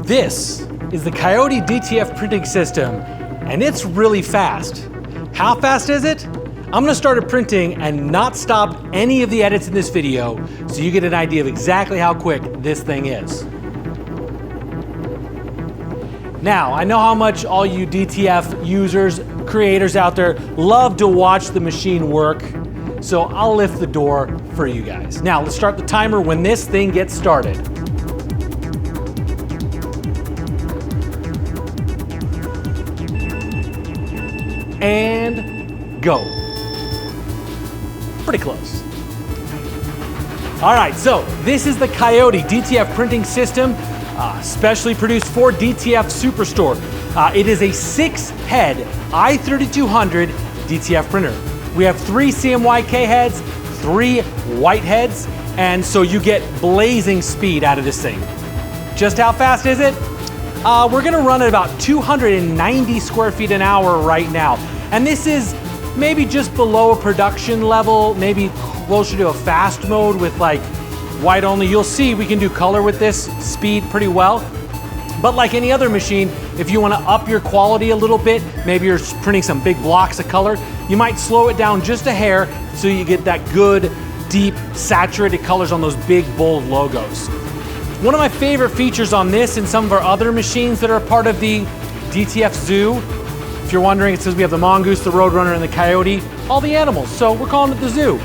This is the Coyote DTF printing system, and it's really fast. How fast is it? I'm gonna start printing and not stop any of the edits in this video so you get an idea of exactly how quick this thing is. Now, I know how much all you DTF users, creators out there love to watch the machine work, so I'll lift the door for you guys. Now, let's start the timer when this thing gets started. And go. Pretty close. All right, so this is the Coyote DTF printing system, specially produced for DTF Superstore. It is a 6-head i3200 DTF printer. We have 3 CMYK heads, 3 white heads, and so you get blazing speed out of this thing. Just how fast is it? We're gonna run at about 290 square feet an hour right now. And this is maybe just below a production level, maybe closer to a fast mode with like white only. You'll see we can do color with this speed pretty well. But like any other machine, if you wanna up your quality a little bit, maybe you're printing some big blocks of color, you might slow it down just a hair so you get that good, deep, saturated colors on those big, bold logos. One of my favorite features on this and some of our other machines that are part of the DTF Zoo, if you're wondering, it says we have the mongoose, the roadrunner, and the coyote, all the animals, so we're calling it the zoo.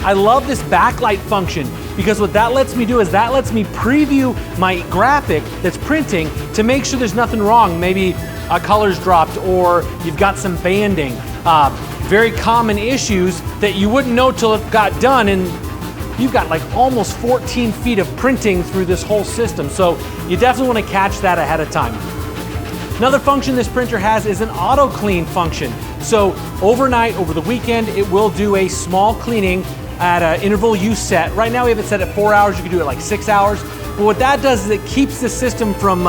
I love this backlight function because what that lets me do is that lets me preview my graphic that's printing to make sure there's nothing wrong. Maybe a color's dropped or you've got some banding. Very common issues that you wouldn't know till it got done, and you've got like almost 14 feet of printing through this whole system, so you definitely want to catch that ahead of time. Another function this printer has is an auto clean function. So overnight, over the weekend, it will do a small cleaning at an interval you set. Right now we have it set at 4 hours, you can do it like 6 hours. But what that does is it keeps the system from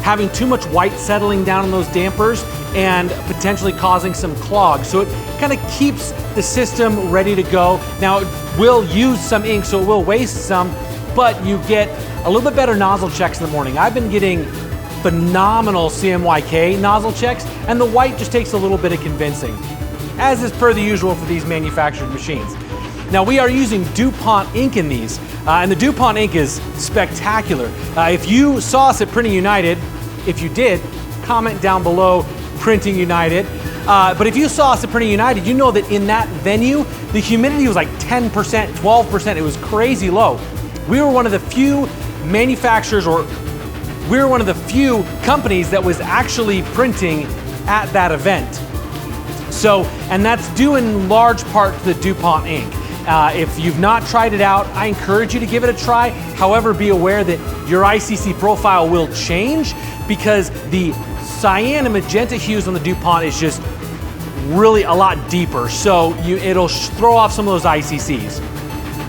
having too much white settling down on those dampers and potentially causing some clogs. So it kind of keeps the system ready to go. Now it will use some ink, so it will waste some, but you get a little bit better nozzle checks in the morning. I've been getting phenomenal CMYK nozzle checks, and the white just takes a little bit of convincing, as is per the usual for these manufactured machines. Now we are using DuPont ink in these, and the DuPont ink is spectacular. If you saw us at Printing United, if you did, comment down below Printing United. But if you saw us at Printing United, you know that in that venue, the humidity was like 10%, 12%, it was crazy low. We were one of the few manufacturers, or we were one of the few companies that was actually printing at that event. So, and that's due in large part to the DuPont ink. If you've not tried it out, I encourage you to give it a try. However, be aware that your ICC profile will change because the cyan and magenta hues on the DuPont is just really a lot deeper. So it'll throw off some of those ICCs.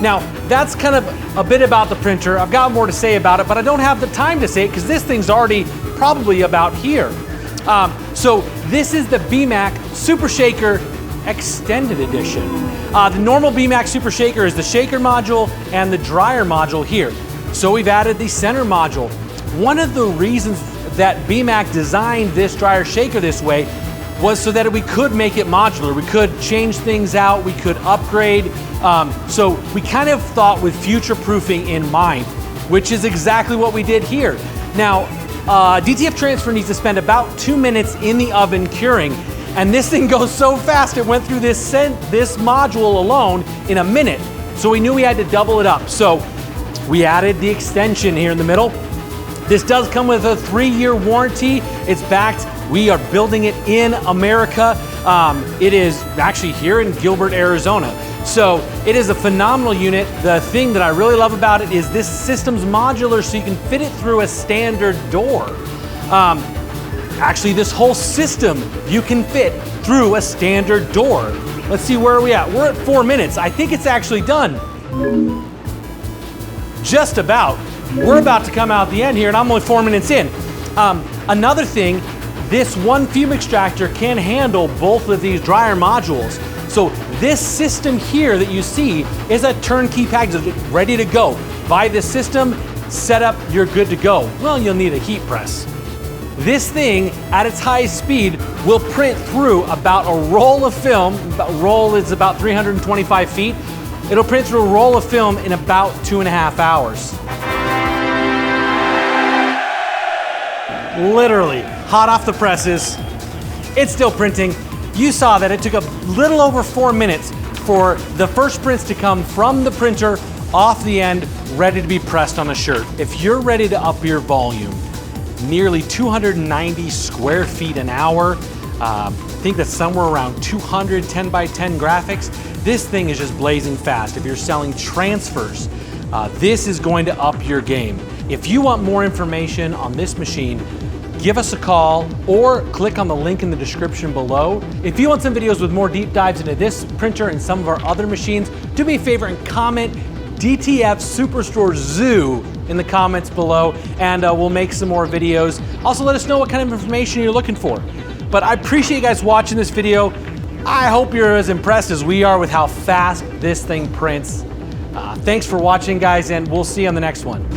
Now, that's kind of a bit about the printer. I've got more to say about it, but I don't have the time to say it because this thing's already probably about here. So this is the BMAC Super Shaker Extended Edition. The normal BMAC Super Shaker is the shaker module and the dryer module here. So we've added the center module. One of the reasons that BMAC designed this dryer shaker this way was so that we could make it modular. We could change things out, we could upgrade. So we kind of thought with future proofing in mind, which is exactly what we did here. Now, DTF transfer needs to spend about 2 minutes in the oven curing, and this thing goes so fast, it went through this module alone in a minute. So we knew we had to double it up. So we added the extension here in the middle. This does come with a 3-year warranty. It's backed. We are building it in America. It is actually here in Gilbert, Arizona. So it is a phenomenal unit. The thing that I really love about it is this system's modular, so you can fit it through a standard door. Actually, this whole system you can fit through a standard door. Let's see, where are we at? We're at 4 minutes. I think it's actually done. Just about. We're about to come out the end here, and I'm only 4 minutes in. Another thing, this one fume extractor can handle both of these dryer modules. So this system here that you see is a turnkey package ready to go. Buy this system, set up, you're good to go. Well, you'll need a heat press. This thing, at its highest speed, will print through about a roll of film. Roll is about 325 feet. It'll print through a roll of film in about 2.5 hours. Literally, hot off the presses. It's still printing. You saw that it took a little over 4 minutes for the first prints to come from the printer off the end, ready to be pressed on a shirt. If you're ready to up your volume, nearly 290 square feet an hour, I think that's somewhere around 200 10 by 10 graphics. This thing is just blazing fast. If you're selling transfers, this is going to up your game. If you want more information on this machine, give us a call or click on the link in the description below. If you want some videos with more deep dives into this printer and some of our other machines, do me a favor and comment DTF Superstore Zoo in the comments below, and we'll make some more videos. Also, let us know what kind of information you're looking for. But I appreciate you guys watching this video. I hope you're as impressed as we are with how fast this thing prints. Thanks for watching, guys, and we'll see you on the next one.